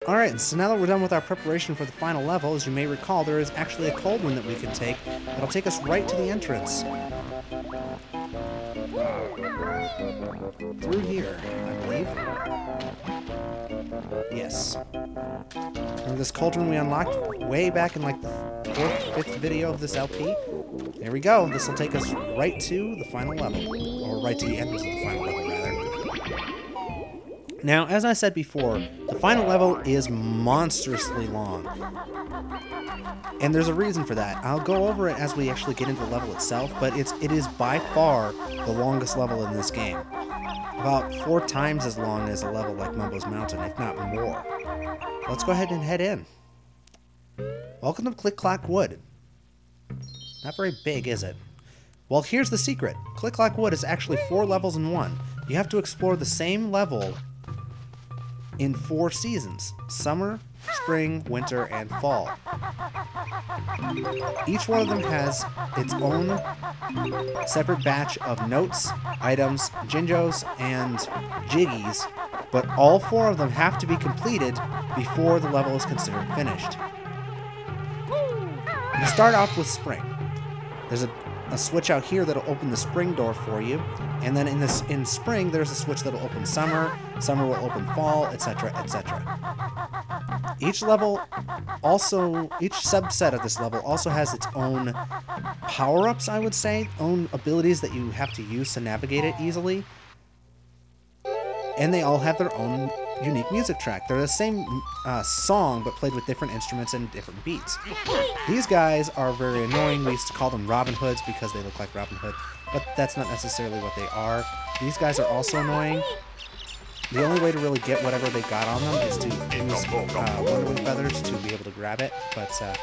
Alright, so now that we're done with our preparation for the final level, as you may recall, there is actually a cold one that we can take that'll take us right to the entrance. Through here, I believe. Yes. Remember this cauldron we unlocked way back in like the 4th, 5th video of this LP? There we go. This will take us right to the final level. Or right to the entrance of the final level, rather. Now, as I said before, the final level is monstrously long. And there's a reason for that. I'll go over it as we actually get into the level itself, but it is by far the longest level in this game. About 4 times as long as a level like Mumbo's Mountain, if not more. Let's go ahead and head in. Welcome to Click Clock Wood. Not very big, is it? Well, here's the secret. Click Clock Wood is actually 4 levels in one. You have to explore the same level in 4 seasons: summer, spring, winter, and fall. Each one of them has its own separate batch of notes, items, jinjos, and jiggies, but all 4 of them have to be completed before the level is considered finished. You start off with spring. There's a switch out here that'll open the spring door for you, and then in spring there's a switch that'll open summer, summer will open fall, etc., etc. Each subset of this level also has its own power-ups, I would say, own abilities that you have to use to navigate it easily, and they all have their own unique music track. They're the same song, but played with different instruments and different beats. These guys are very annoying. We used to call them Robin Hoods because they look like Robin Hood, but that's not necessarily what they are. These guys are also annoying. The only way to really get whatever they got on them is to use Wonder Wing feathers to be able to grab it, but yeah.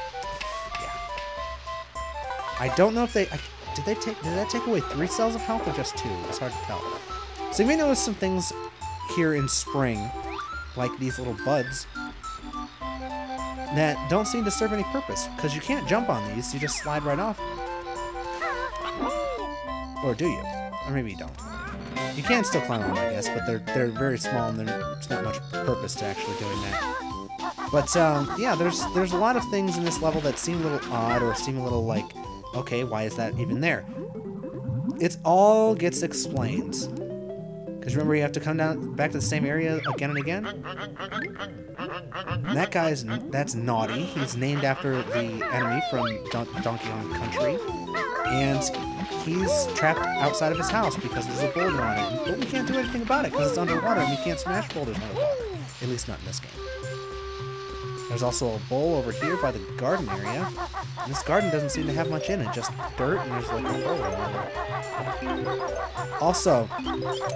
I don't know if they... did that take away 3 cells of health or just 2? It's hard to tell. So you may notice some things here in spring, like these little buds, that don't seem to serve any purpose, because you can't jump on these, you just slide right off. Or do you? Or maybe you don't. You can still climb them, I guess, but they're very small and there's not much purpose to actually doing that. But yeah, there's a lot of things in this level that seem a little odd or seem a little like, okay, why is that even there? It all gets explained. Because remember, you have to come down back to the same area again and again. And that's Naughty. He's named after the enemy from Donkey Kong Country, and he's trapped outside of his house because there's a boulder on it. But we can't do anything about it because it's underwater, and we can't smash boulders underwater. At least not in this game. There's also a bowl over here by the garden area. And this garden doesn't seem to have much in it, just dirt, and there's like a hole in it. Also,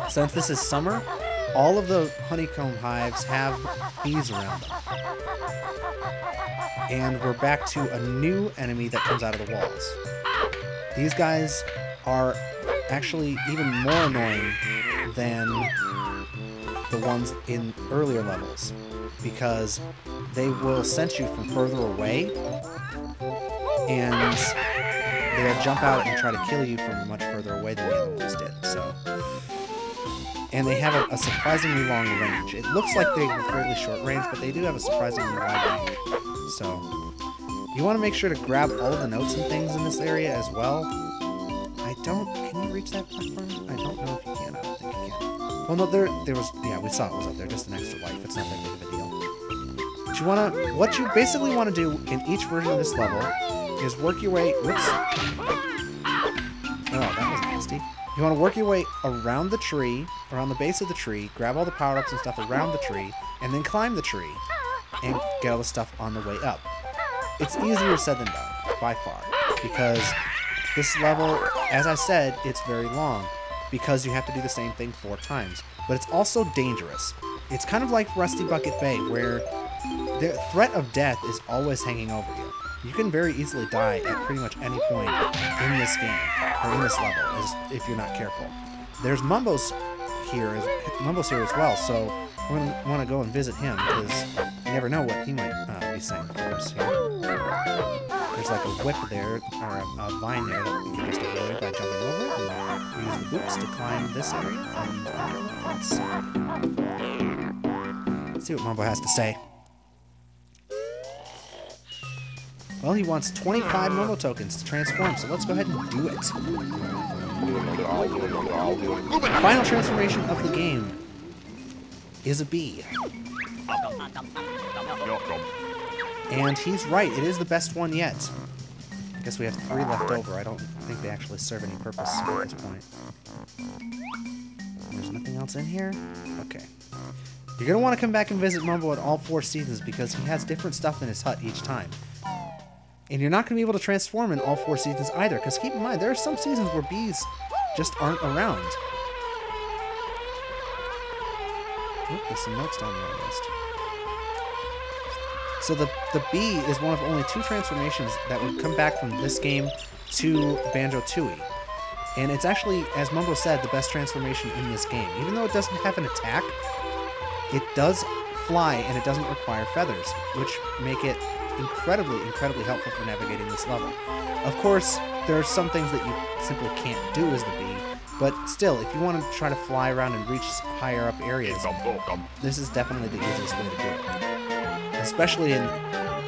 since this is summer, all of the honeycomb hives have bees around them. And we're back to a new enemy that comes out of the walls. These guys are actually even more annoying than the ones in earlier levels, because they will sense you from further away, and they'll jump out and try to kill you from much further away than the other ones did. So, and they have a surprisingly long range. It looks like they have a fairly short range, but they do have a surprisingly wide range. So, you want to make sure to grab all of the notes and things in this area as well. Can you reach that platform? I don't know if you can. I don't think you can. Well, no, there was, yeah, we saw it was up there, just an extra life. It's not that big of a deal. What you basically want to do in each version of this level is work your way, whoops. Oh, that was nasty. You want to work your way around the tree, around the base of the tree, grab all the power-ups and stuff around the tree, and then climb the tree, and get all the stuff on the way up. It's easier said than done, by far, because this level, as I said, it's very long, because you have to do the same thing 4 times. But it's also dangerous. It's kind of like Rusty Bucket Bay, where the threat of death is always hanging over you. You can very easily die at pretty much any point in this game, or in this level, if you're not careful. There's Mumbo's here as well, so we're going to want to go and visit him, because you never know what he might be saying for us here. There's like a whip there, or a vine there that we can just avoid by jumping over it, and use the boots to climb this area. And let's see what Mumbo has to say. Well, he wants 25 Momo tokens to transform, so let's go ahead and do it. The final transformation of the game is a bee. And he's right, it is the best one yet. I guess we have 3 left over. I don't think they actually serve any purpose at this point. There's nothing else in here? Okay. You're going to want to come back and visit Mumbo at all 4 seasons because he has different stuff in his hut each time. And you're not going to be able to transform in all 4 seasons either, because keep in mind, there are some seasons where bees just aren't around. Oop, there's some notes down there I missed. So the bee is one of only 2 transformations that would come back from this game to Banjo Tooie. And it's actually, as Mumbo said, the best transformation in this game. Even though it doesn't have an attack, it does fly and it doesn't require feathers, which make it incredibly, incredibly helpful for navigating this level. Of course, there are some things that you simply can't do as the bee, but still, if you want to try to fly around and reach higher up areas, this is definitely the easiest way to do it. Especially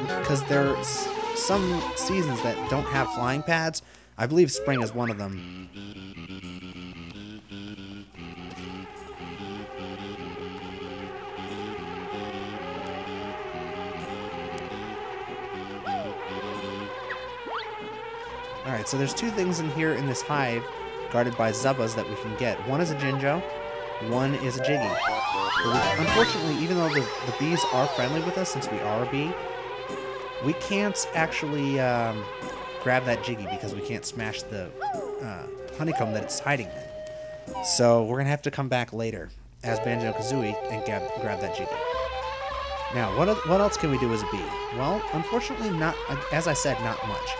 because there's some seasons that don't have flying pads. I believe spring is one of them. Alright, so there's 2 things in here in this hive guarded by Zubbas that we can get. One is a Jinjo, one is a Jiggy. But unfortunately, even though the bees are friendly with us since we are a bee, we can't actually grab that Jiggy because we can't smash the honeycomb that it's hiding in. So we're going to have to come back later as Banjo Kazooie and grab that Jiggy. Now, what else can we do as a bee? Well, unfortunately, not, as I said, not much.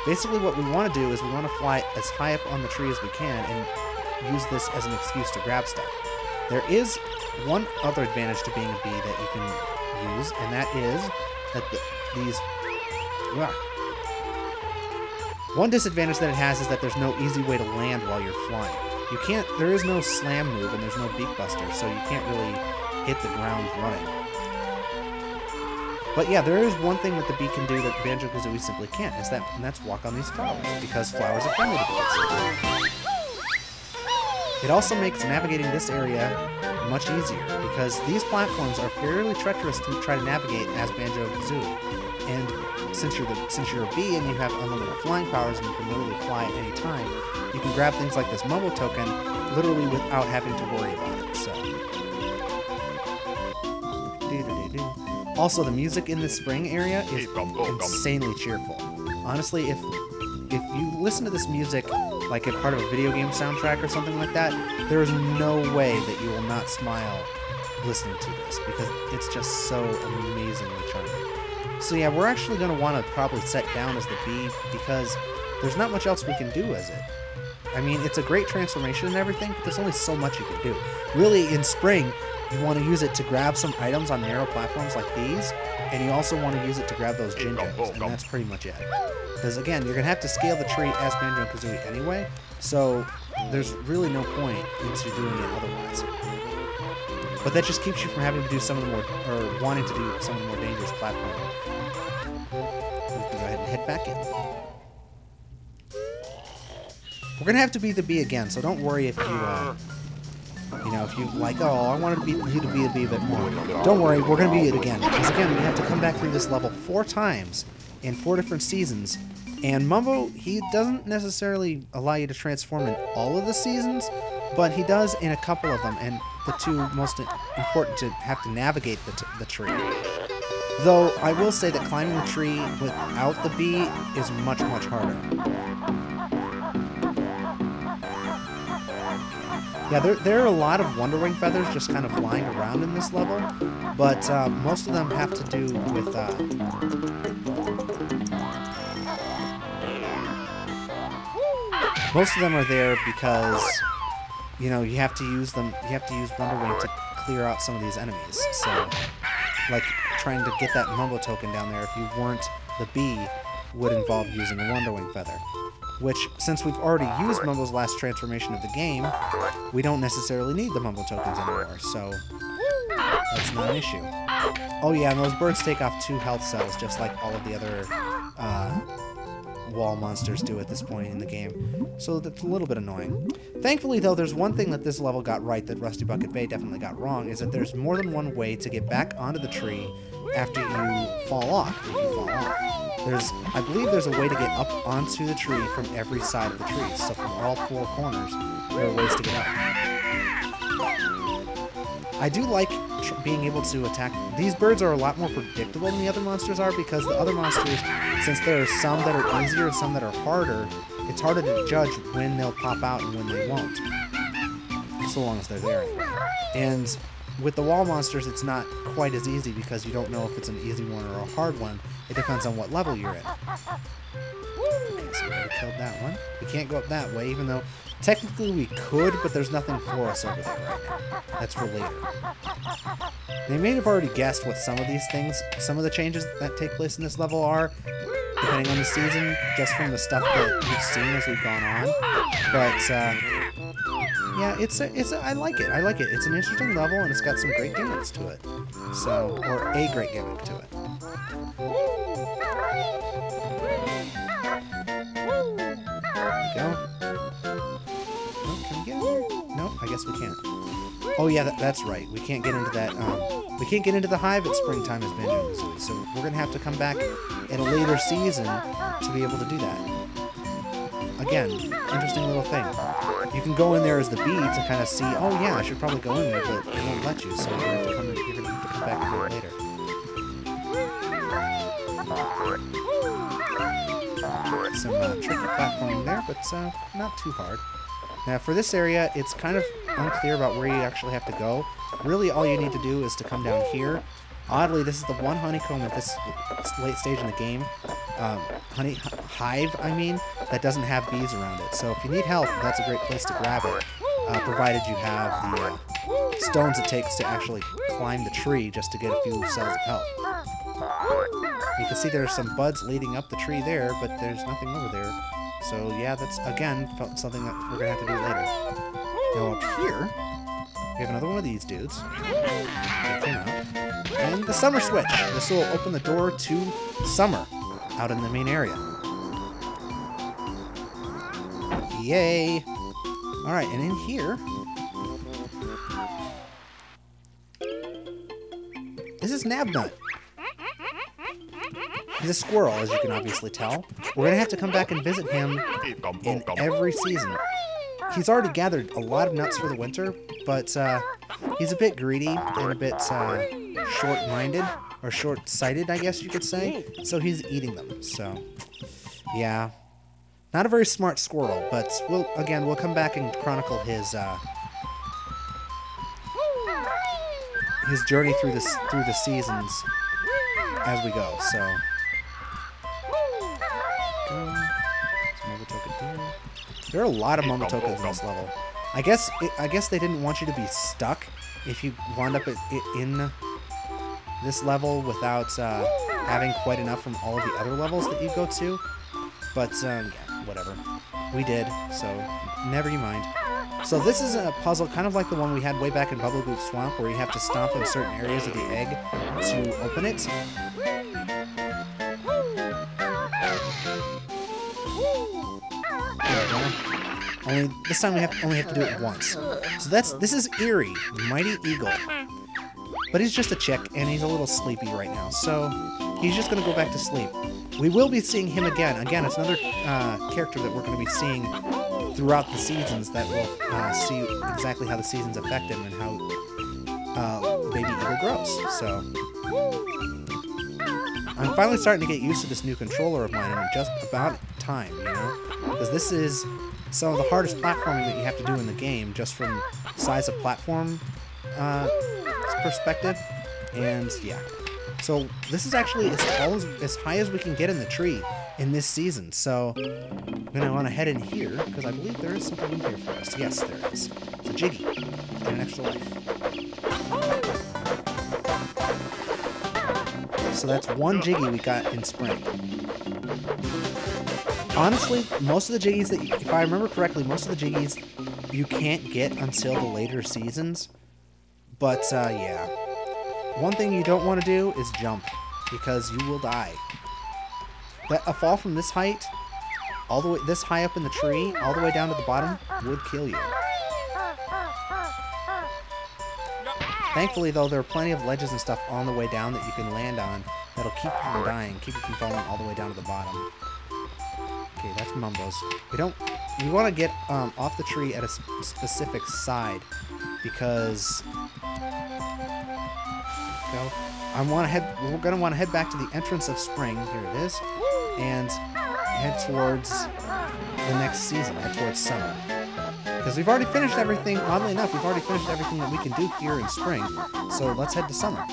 Basically, what we want to do is we want to fly as high up on the tree as we can and use this as an excuse to grab stuff. There is one other advantage to being a bee that you can use, and that is that one disadvantage that it has is that there's no easy way to land while you're flying. There is no slam move and there's no beak buster, so you can't really hit the ground running. But yeah, there is one thing that the bee can do that Banjo Kazooie simply can't, and that's walk on these flowers, because flowers are friendly to bees. It also makes navigating this area much easier, because these platforms are fairly treacherous to try to navigate as Banjo Kazooie. And since you're a bee and you have unlimited flying powers and you can literally fly at any time, you can grab things like this Mumbo token literally without having to worry about it. So. Also, the music in the spring area is insanely cheerful. Honestly, if you listen to this music like a part of a video game soundtrack or something like that, there is no way that you will not smile listening to this, because it's just so amazingly charming. So yeah, we're actually going to want to probably set down as the bee, because there's not much else we can do as it. I mean, it's a great transformation and everything, but there's only so much you can do. Really, in spring, you want to use it to grab some items on narrow platforms like these, and you also want to use it to grab those Jinjos, and that's pretty much it. Because again, you're going to have to scale the tree as Banjo Kazooie anyway, so there's really no point into doing it otherwise. But that just keeps you from having to do some of the more, or wanting to do some of the more dangerous platforming. We can go ahead and head back in. We're going to have to be the bee again, so don't worry if you, if you like, oh, I wanted you to be the bee a bit more. Don't worry, we're going to be it again. Because again, we have to come back through this level 4 times in 4 different seasons. And Mumbo, he doesn't necessarily allow you to transform in all of the seasons, but he does in a couple of them, and the 2 most important to have to navigate the tree. Though, I will say that climbing the tree without the bee is much, much harder. Yeah, there are a lot of Wonder Wing feathers just kind of flying around in this level, but most of them have to do with... most of them are there because, you have to use them. You have to use Wonder Wing to clear out some of these enemies. So, like trying to get that Mumbo token down there, if you weren't the bee, would involve using a Wonder Wing feather. Which, since we've already used Mumbo's last transformation of the game, we don't necessarily need the Mumbo tokens anymore, so that's not an issue. Oh yeah, and those birds take off 2 health cells, just like all of the other wall monsters do at this point in the game. So that's a little bit annoying. Thankfully, though, there's one thing that this level got right that Rusty Bucket Bay definitely got wrong, is that there's more than one way to get back onto the tree after you fall off, if you fall off. I believe there's a way to get up onto the tree from every side of the tree. So from all four corners, there are ways to get up. I do like being able to attack. These birds are a lot more predictable than the other monsters are, because the other monsters, since there are some that are easier and some that are harder, it's harder to judge when they'll pop out and when they won't. So long as they're there anyway. And with the wall monsters, it's not quite as easy because you don't know if it's an easy one or a hard one. It depends on what level you're in. Okay, so we already killed that one. We can't go up that way, even though technically we could, but there's nothing for us over there right now. That's for later. They may have already guessed what some of these things, some of the changes that take place in this level are, depending on the season, just from the stuff that we've seen as we've gone on. But, yeah, I like it. I like it. It's an interesting level, and it's got some great gimmicks to it. So, or a great gimmick to it. There we go. Oh, can we get in here? No, I guess we can't. Oh yeah, that's right. We can't get into that. We can't get into the hive at springtime as Banjo Kazooie, so we're gonna have to come back in a later season to be able to do that. Again, interesting little thing. You can go in there as the bee to kind of see. Oh yeah, I should probably go in there, but it won't let you, so you're gonna have to come back and do it later. Some tricky platforming there, but not too hard. Now for this area, it's kind of unclear about where you actually have to go. Really, all you need to do is to come down here. Oddly, this is the one honeycomb at this late stage in the game, hive, that doesn't have bees around it. So if you need help, that's a great place to grab it, provided you have the stones it takes to actually climb the tree just to get a few cells of health. You can see there's some buds leading up the tree there, but there's nothing over there. So yeah, that's, again, something that we're going to have to do later. Now up here, we have another one of these dudes. Take him out. And the summer switch. This will open the door to summer out in the main area. Yay! Alright, and in here, this is Nabnut. He's a squirrel, as you can obviously tell. We're going to have to come back and visit him in every season. He's already gathered a lot of nuts for the winter, but he's a bit greedy and a bit short-minded, or short-sighted, I guess you could say. So he's eating them. So, yeah. Not a very smart squirrel, but we'll come back and chronicle his journey through the seasons as we go. So. There are a lot of Momotokas in this level. I guess they didn't want you to be stuck if you wound up in this level without having quite enough from all of the other levels that you go to. But yeah, whatever. We did, so never you mind. So this is a puzzle kind of like the one we had way back in Bubble Goop Swamp, where you have to stomp in certain areas of the egg to open it. Only this time we only have to do it once. So this is Eerie, Mighty Eagle. But he's just a chick, and he's a little sleepy right now, so he's just going to go back to sleep. We will be seeing him again. Again, it's another character that we're going to be seeing throughout the seasons that will see exactly how the seasons affect him and how Baby Eagle grows. So I'm finally starting to get used to this new controller of mine, and it's just about time, you know? Because this is some of the hardest platforming that you have to do in the game, just from size of platform perspective, and yeah. So this is actually as high as we can get in the tree in this season. So I'm gonna want to head in here because I believe there is something in here for us. Yes, there is. It's a Jiggy and an extra life. So that's one Jiggy we got in spring. Honestly, most of the Jiggies that, if I remember correctly, most of the Jiggies you can't get until the later seasons. But, yeah. One thing you don't want to do is jump, because you will die. a fall from this height, all the way this high up in the tree, all the way down to the bottom, would kill you. Thankfully, though, there are plenty of ledges and stuff on the way down that you can land on that'll keep you from dying, keep you from falling all the way down to the bottom. Okay, that's Mumbo's. We want to get off the tree at a specific side because we're gonna want to head back to the entrance of spring. Here it is, and head towards the next season. Head towards summer. Because we've already finished everything, oddly enough, we've already finished everything that we can do here in spring. So let's head to summer.